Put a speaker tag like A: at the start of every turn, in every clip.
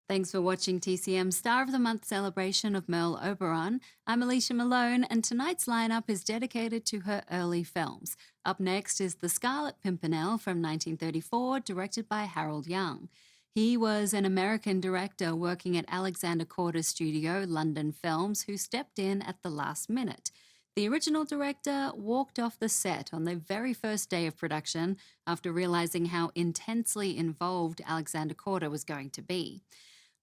A: Thanks for watching TCM Star of the Month celebration of Merle Oberon. I'm Alicia Malone, and tonight's lineup is dedicated to her early films. Up next is The Scarlet Pimpernel from 1934, directed by Harold Young. He was an American director working at Alexander Korda's studio, London Films, who stepped in at the last minute. The original director walked off the set on the very first day of production after realizing how intensely involved Alexander Korda was going to be.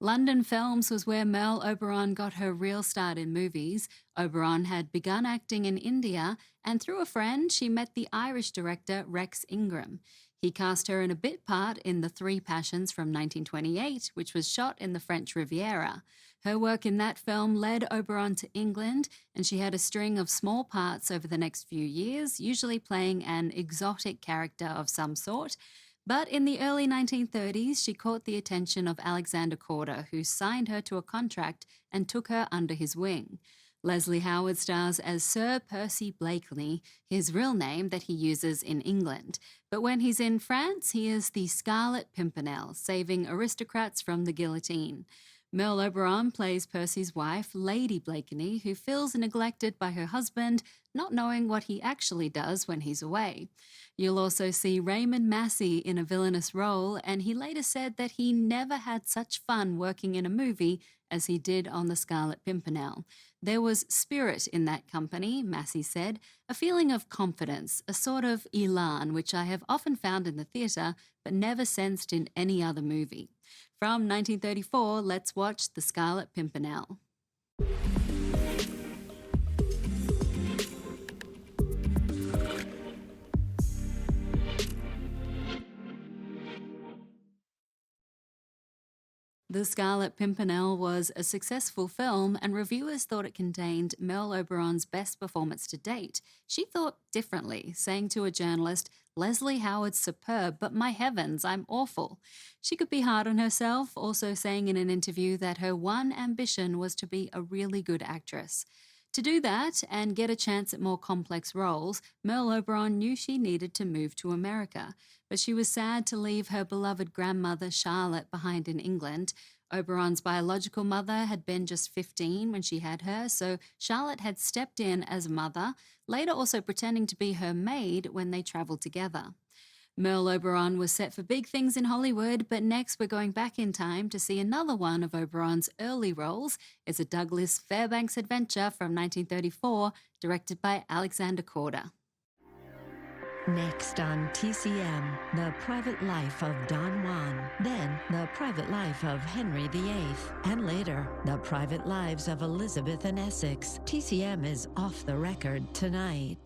A: London Films was where Merle Oberon got her real start in movies. Oberon had begun acting in India, and through a friend, she met the Irish director Rex Ingram. He cast her in a bit part in The Three Passions from 1928, which was shot in the French Riviera. Her work in that film led Oberon to England, and she had a string of small parts over the next few years, usually playing an exotic character of some sort. But in the early 1930s, she caught the attention of Alexander Korda, who signed her to a contract and took her under his wing. Leslie Howard stars as Sir Percy Blakeney, his real name that he uses in England. But when he's in France, he is the Scarlet Pimpernel, saving aristocrats from the guillotine. Merle Oberon plays Percy's wife, Lady Blakeney, who feels neglected by her husband, not knowing what he actually does when he's away. You'll also see Raymond Massey in a villainous role, and he later said that he never had such fun working in a movie as he did on The Scarlet Pimpernel. There was spirit in that company, Massey said, a feeling of confidence, a sort of elan, which I have often found in the theatre, but never sensed in any other movie. From 1934, let's watch The Scarlet Pimpernel. The Scarlet Pimpernel was a successful film, and reviewers thought it contained Merle Oberon's best performance to date. She thought differently, saying to a journalist, "Leslie Howard's superb, but my heavens, I'm awful." She could be hard on herself, also saying in an interview that her one ambition was to be a really good actress. To do that and get a chance at more complex roles, Merle Oberon knew she needed to move to America, but she was sad to leave her beloved grandmother Charlotte behind in England. Oberon's biological mother had been just 15 when she had her, so Charlotte had stepped in as mother, later also pretending to be her maid when they travelled together. Merle Oberon was set for big things in Hollywood, but next we're going back in time to see another one of Oberon's early roles. It's a Douglas Fairbanks adventure from 1934, directed by Alexander Korda.
B: Next on TCM, The Private Life of Don Juan, then The Private Life of Henry VIII, and later, The Private Lives of Elizabeth and Essex. TCM is off the record tonight.